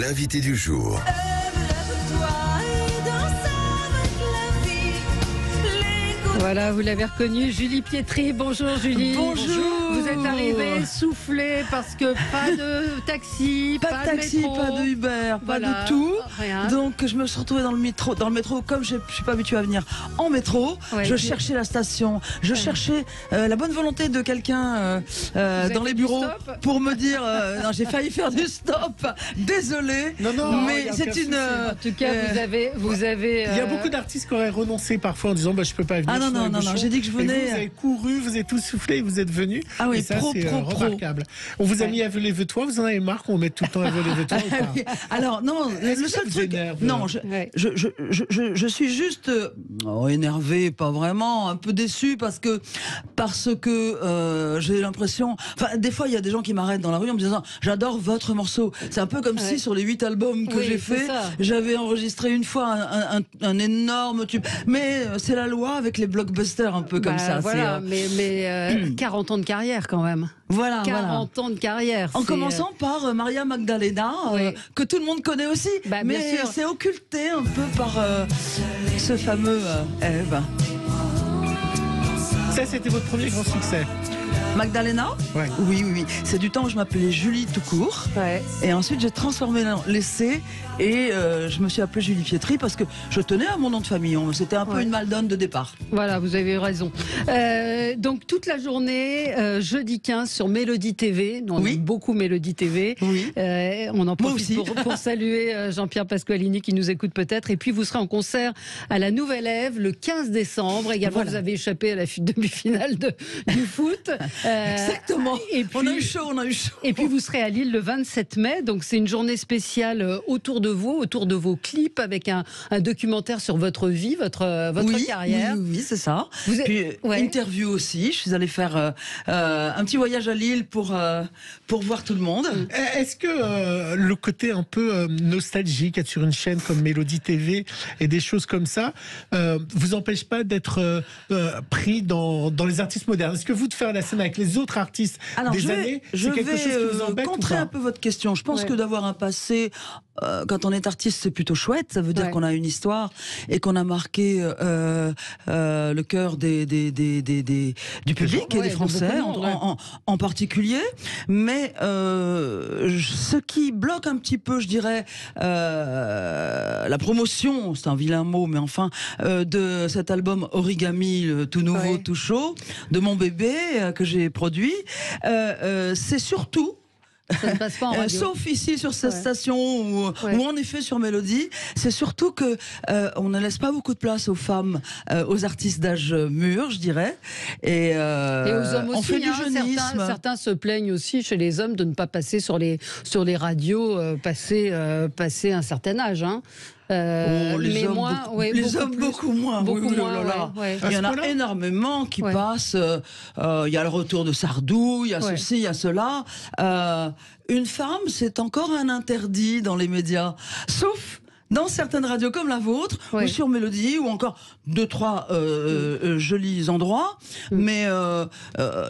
l'invité du jour. Voilà, vous l'avez reconnu, Julie Pietri. Bonjour Julie. Bonjour. Vous êtes arrivée soufflée parce que pas de taxi, pas de taxi, métro. pas de Uber, Voilà, pas de tout. rien. Donc je me suis retrouvée dans le métro, comme je suis pas habituée à venir en métro. Ouais, je puis- cherchais la station, je cherchais la bonne volonté de quelqu'un avez dans fait les du bureaux stop pour me dire non, j'ai failli faire du stop. Désolée. Non, mais il y a c'est aucun une. souci. En tout cas, vous avez. Il y a beaucoup d'artistes qui auraient renoncé parfois en disant je peux pas venir. Ah non, je suis dans non, les non, bouchons. j'ai dit que je Et venais. vous avez couru, vous avez tout soufflé et vous êtes venu. Ah oui, et ça, pro, c'est pro. remarquable. On vous a mis à voler vos toits, vous en avez marre qu'on mette tout le temps à voler vos toits ou pas? Oui. Alors non, Est-ce le que ça seul vous truc. énerve Non, Ouais. je suis juste énervé, pas vraiment, un peu déçu parce que j'ai l'impression. Enfin, des fois, il y a des gens qui m'arrêtent dans la rue en me disant j'adore votre morceau. C'est un peu comme si sur les 8 albums que Oui, j'ai c'est fait, ça. j'avais enregistré une fois un énorme tube. Mais c'est la loi avec les blockbusters, un peu comme ça. Voilà, C'est, mais 40 ans de carrière quand même. voilà. 40 ans de carrière. En c'est, commençant par Maria Magdalena, Oui. que tout le monde connaît aussi, Bah, bien mais sûr. c'est occulté un peu par ce fameux Eve. Ça, c'était votre premier grand succès. Magdalena. Ouais. Oui. C'est du temps où je m'appelais Julie tout court. Ouais. Et ensuite, j'ai transformé l'essai et je me suis appelée Julie Pietri parce que je tenais à mon nom de famille. C'était un peu Ouais. une maldonne de départ. Voilà, vous avez raison. Donc toute la journée, jeudi 15 sur Mélodie TV. On Oui. aime beaucoup Mélodie TV. Oui. On en profite aussi. pour saluer Jean-Pierre Pasqualini qui nous écoute peut-être. Et puis vous serez en concert à la Nouvelle Ève le 15 décembre. Également, Voilà. vous avez échappé à la demi-finale du foot. Exactement. Et On a eu puis, chaud. et puis vous serez à Lille le 27 mai. Donc c'est une journée spéciale autour de vous, autour de vos clips, avec un documentaire sur votre vie, votre Oui, carrière. oui, c'est ça. Vous êtes- Puis ouais. interview aussi. Je suis allée faire un petit voyage à Lille pour voir tout le monde. Est-ce que le côté un peu nostalgique, être sur une chaîne comme Mélodie TV et des choses comme ça, vous empêche pas d'être pris dans les artistes modernes? Est-ce que vous, de faire la scène avec les autres artistes Alors, des années, je c'est quelque vais chose qui vous embête ou contrer pas? un peu votre question. Je pense Ouais. que d'avoir un passé, quand on est artiste, c'est plutôt chouette. Ça veut dire Ouais. qu'on a une histoire et qu'on a marqué le cœur du public et Ouais, des de Français beaucoup de monde, en particulier. Mais ce qui bloque un petit peu, je dirais, la promotion, c'est un vilain mot, mais enfin, de cet album Origami, le tout nouveau, Ouais. tout chaud, de mon bébé que j'ai produit, c'est surtout Ça ne passe pas en radio. sauf ici sur cette Ouais. station ou en effet sur Mélodie, c'est surtout que on ne laisse pas beaucoup de place aux femmes, aux artistes d'âge mûr, je dirais, et Et aux hommes aussi, on fait du hein, jeunisme. certains se plaignent aussi chez les hommes de ne pas passer sur les radios, passer un certain âge. Hein. Les hommes, moins, beaucoup, ouais, les beaucoup hommes plus. beaucoup moins. Beaucoup Oui, moins, là, là. ouais. Il y en À ce a point-là énormément qui Ouais. passent. Il y a le retour de Sardou, il y a Ouais. ceci, il y a cela. Une femme, c'est encore un interdit dans les médias, sauf dans certaines radios comme la vôtre, Ouais. ou sur Mélodie, ou encore 2-3 jolis endroits. Mais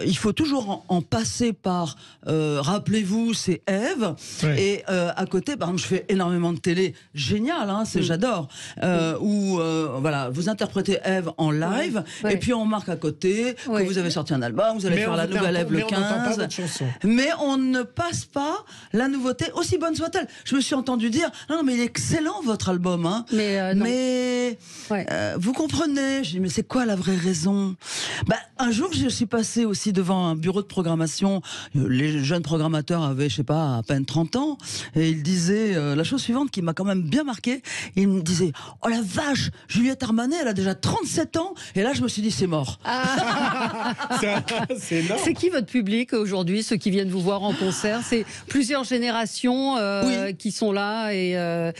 il faut toujours en passer par. Rappelez-vous, c'est Ève. Ouais. Et à côté, par exemple, je fais énormément de télé, génial, hein, j'adore. Où voilà, vous interprétez Ève en live, Ouais. et puis on marque à côté Ouais. que vous avez sorti un album, vous allez Mais faire on la nouvelle Ève le mais on n'entend pas 15. votre chanson. Mais on ne passe pas la nouveauté, aussi bonne soit-elle. Je me suis entendu dire, non, mais il est excellent votre album, hein. Mais, non. Mais Ouais. vous comprenez. Je dis, mais c'est quoi la vraie raison? Un jour, je suis passée aussi devant un bureau de programmation. Les jeunes programmateurs avaient, je sais pas, à peine 30 ans. Et ils disaient la chose suivante qui m'a quand même bien marqué. Ils me disaient, oh la vache, Juliette Armanet, elle a déjà 37 ans. Et là, je me suis dit, c'est mort. C'est énorme. C'est qui votre public aujourd'hui, ceux qui viennent vous voir en concert? C'est plusieurs générations Oui. qui sont là et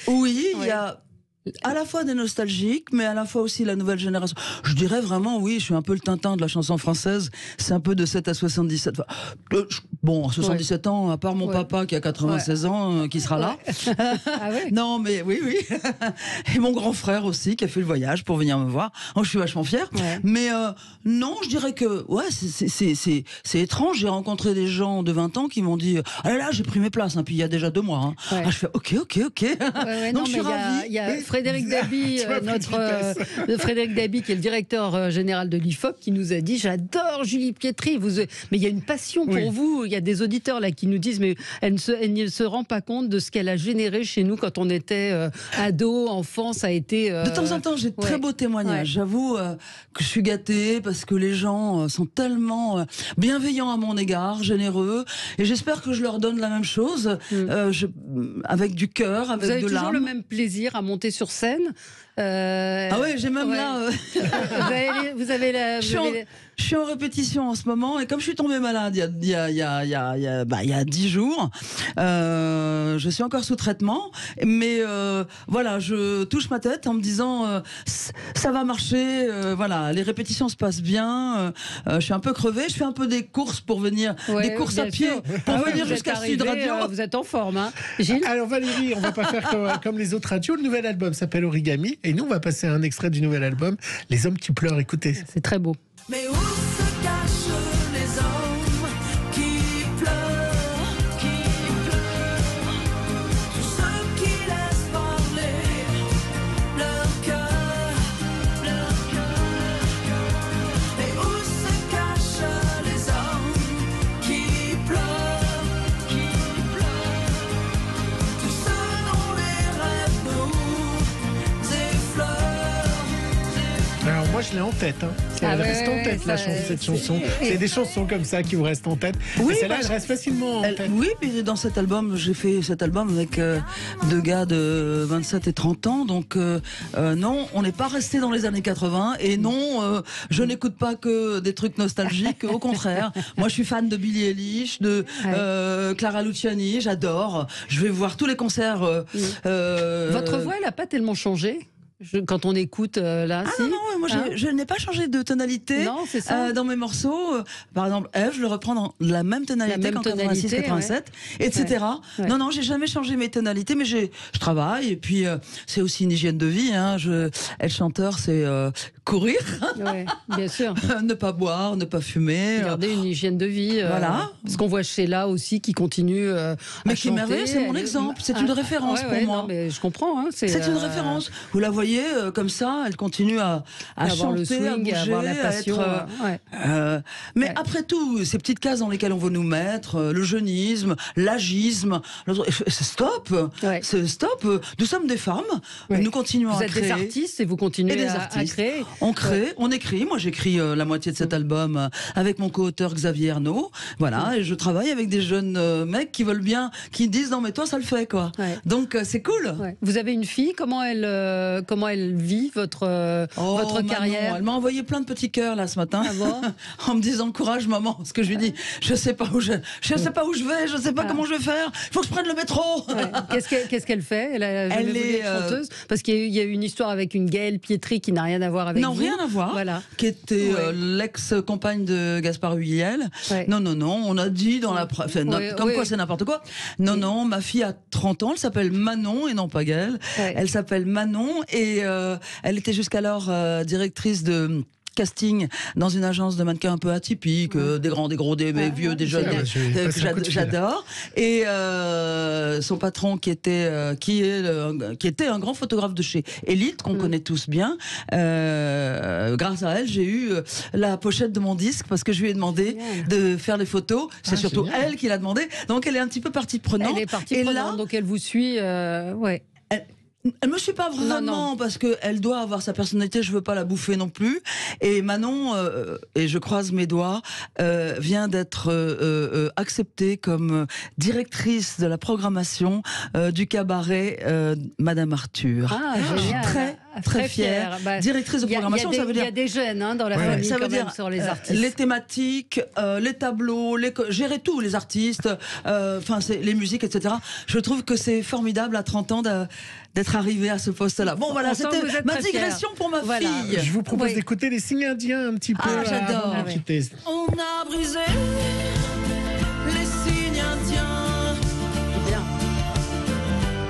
Oui, il Ouais. y a À la fois des nostalgiques, mais à la fois aussi la nouvelle génération. Je dirais vraiment, oui, je suis un peu le Tintin de la chanson française. C'est un peu de 7 à 77. Enfin, bon, 77 ans, à part mon papa qui a 96 ans, qui sera là. Ah ouais. Non, mais oui. Et mon grand frère aussi, qui a fait le voyage pour venir me voir. Oh, je suis vachement fière. Ouais. Mais non, je dirais que, c'est étrange. J'ai rencontré des gens de 20 ans qui m'ont dit, ah là, j'ai pris mes places, hein, puis il y a déjà 2 mois. Hein. Ouais. Ah, je fais, ok. Ouais, Donc non, je suis mais ravie. il y a Frédéric Dabi, Frédéric Dabi, qui est le directeur général de l'IFOP, qui nous a dit: j'adore Julie Pietri. Mais il y a une passion pour vous. Il y a des auditeurs là qui nous disent: mais elle ne se rend pas compte de ce qu'elle a généré chez nous quand on était ado, enfant. Ça a été. De temps en temps, j'ai de très beaux témoignages. Ouais. J'avoue que je suis gâtée parce que les gens sont tellement bienveillants à mon égard, généreux, et j'espère que je leur donne la même chose, avec du cœur, avec Vous avez de toujours l'âme. le même plaisir à monter sur scène. Ah ouais, j'ai même là. Je suis en répétition en ce moment, et comme je suis tombée malade il y a 10 jours, je suis encore sous traitement, mais voilà, je touche ma tête en me disant ça va marcher, voilà, les répétitions se passent bien, je suis un peu crevée, je fais un peu des courses pour venir, des courses à pied pour venir jusqu'à Sud Radio. Vous êtes en forme, hein, Gilles? Alors Valérie, on va pas faire comme les autres radios. Le nouvel album s'appelle Origami, et nous on va passer un extrait du nouvel album, Les hommes qui pleurent. Écoutez. C'est très beau. Mais où se cachent les hommes qui pleurent, tous ceux qui laissent parler leur cœur. Mais où se cachent les hommes qui pleurent, tous ceux dont les rêves nous effleurent. Alors moi je l'ai en tête, hein. Elle reste en tête, cette chanson. C'est des chansons comme ça qui vous restent en tête. Oui, Et celle-là, elle reste facilement en tête. Oui, mais dans cet album, j'ai fait cet album avec 2 gars de 27 et 30 ans. Donc non, on n'est pas resté dans les années 80. Et non, je n'écoute pas que des trucs nostalgiques. Au contraire, moi je suis fan de Billie Eilish, de Clara Luciani. J'adore. Je vais voir tous les concerts. Votre voix, elle n'a pas tellement changé quand on écoute là. Ah si. non, moi je n'ai pas changé de tonalité Non, c'est ça. dans mes morceaux. Par exemple, Eve, je le reprends dans la même tonalité qu'en 86-87, etc. Ouais. Non, j'ai jamais changé mes tonalités, mais je travaille, et puis c'est aussi une hygiène de vie. Hein. Être chanteur, c'est courir, Ouais, bien sûr. ne pas boire, ne pas fumer. Garder une hygiène de vie. Voilà. Parce qu'on voit Sheila aussi qui continue Mais à qui est chanter. merveilleux, c'est mon exemple. C'est une référence pour moi. Non, mais je comprends. Hein, c'est une référence. Vous la voyez comme ça, elle continue à avoir chanter, le swing, à bouger, à avoir la passion. à être, mais Ouais. après tout, ces petites cases dans lesquelles on veut nous mettre, le jeunisme, l'agisme, c'est stop. Ouais. C'est stop. Nous sommes des femmes. Ouais. Nous continuons Vous à êtes créer. des artistes et vous continuez Et des à artistes. créer. On crée, on écrit. Moi, j'écris la moitié de cet album avec mon co-auteur Xavier Ernaud. Voilà, et je travaille avec des jeunes mecs qui veulent bien, qui disent non mais toi ça le fait quoi. Ouais. Donc c'est cool. Ouais. Vous avez une fille, comment elle vit votre Manon, carrière? elle m'a envoyé plein de petits cœurs là ce matin, Ah bon? en me disant courage maman, parce que je lui dis je sais pas où je vais, je sais pas comment je vais faire, il faut que je prenne le métro. Ouais. Qu'est-ce qu'elle fait? Elle a jamais Elle voulu est, être chanteuse? Parce qu'il y a eu une histoire avec une Gaëlle Pietri qui n'a rien à voir avec Non, vous. rien à voir. Voilà. Qui était Ouais. l'ex-compagne de Gaspard Huliel. Ouais. Non, on a dit dans la presse, enfin, Ouais, comme ouais. quoi c'est n'importe quoi. Non, ma fille a 30 ans, elle s'appelle Manon et non pas Gaëlle. Ouais. Elle s'appelle Manon et elle était jusqu'alors directrice de casting dans une agence de mannequins un peu atypique, des grands, des gros, des vieux, des jeunes, génial. Je vais passer un coup de fil. j'adore. Et son patron qui était un grand photographe de chez Elite qu'on connaît tous bien. Grâce à elle, j'ai eu la pochette de mon disque parce que je lui ai demandé Génial. de faire les photos. C'est surtout génial. elle qui l'a demandé. Donc elle est un petit peu partie prenante. Elle est partie Et prenante, là, donc elle vous suit. Ouais. elle me suit pas vraiment Non. parce que elle doit avoir sa personnalité. Je veux pas la bouffer non plus. Et Manon, et je croise mes doigts, vient d'être acceptée comme directrice de la programmation du cabaret Madame Arthur. Ah, Je suis génial. très très fière. Bah, Directrice de programmation, ça veut dire. Il y a des gènes dans la famille Ça veut quand dire même sur les artistes. les thématiques, les tableaux, gérer tout, les artistes, les musiques, etc. Je trouve que c'est formidable à 30 ans d'être arrivé à ce poste-là. Bon, voilà, c'était ma digression pour ma fille. Je vous propose d'écouter les signes indiens un petit peu. Ah, j'adore. avant de quitter. On a brisé les signes indiens, Bien.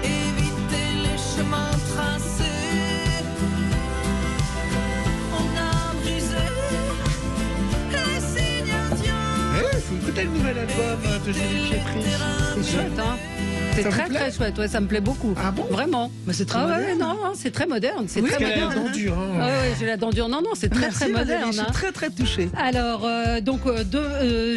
évité les chemins tracés. On a brisé les signes indiens. Il faut écouter le nouvel album de Julie Pietri. C'est chouette, hein. C'est Ça vous très plaît très chouette, ouais, ça me plaît beaucoup. Ah bon? Vraiment. Mais c'est très Ah ouais, moderne. non, c'est très moderne. C'est Oui, très Parce qu'elle a moderne. la dent dure. Ah ouais, j'ai la dent dure. Non, c'est très Merci, très Valérie, moderne. je suis hein. très très touchée. Alors,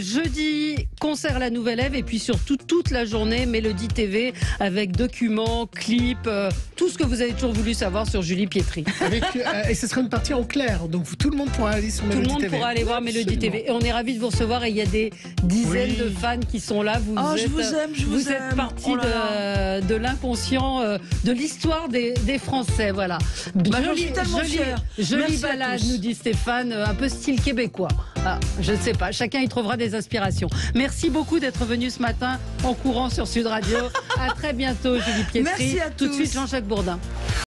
jeudi, concert La Nouvelle Ève, et puis surtout toute la journée, Mélodie TV, avec documents, clips, tout ce que vous avez toujours voulu savoir sur Julie Pietri. Et ce sera une partie en clair. Donc tout le monde pourra aller sur Tout Mélodie le monde TV. pourra aller voir Mélodie Absolument. TV. Et on est ravis de vous recevoir, et il y a des dizaines Oui. de fans qui sont là. Vous Je vous aime, je vous aime. êtes partie Oh là de l'inconscient, de l'histoire des Français, voilà. j'en suis tellement fière. Jolie Merci à balade, tous. nous dit Stéphane, un peu style québécois. Ah, je ne sais pas, chacun y trouvera des inspirations. Merci beaucoup d'être venu ce matin en courant sur Sud Radio. À très bientôt, Julie Pietri. Merci à Tout de tous. suite, Jean-Jacques Bourdin.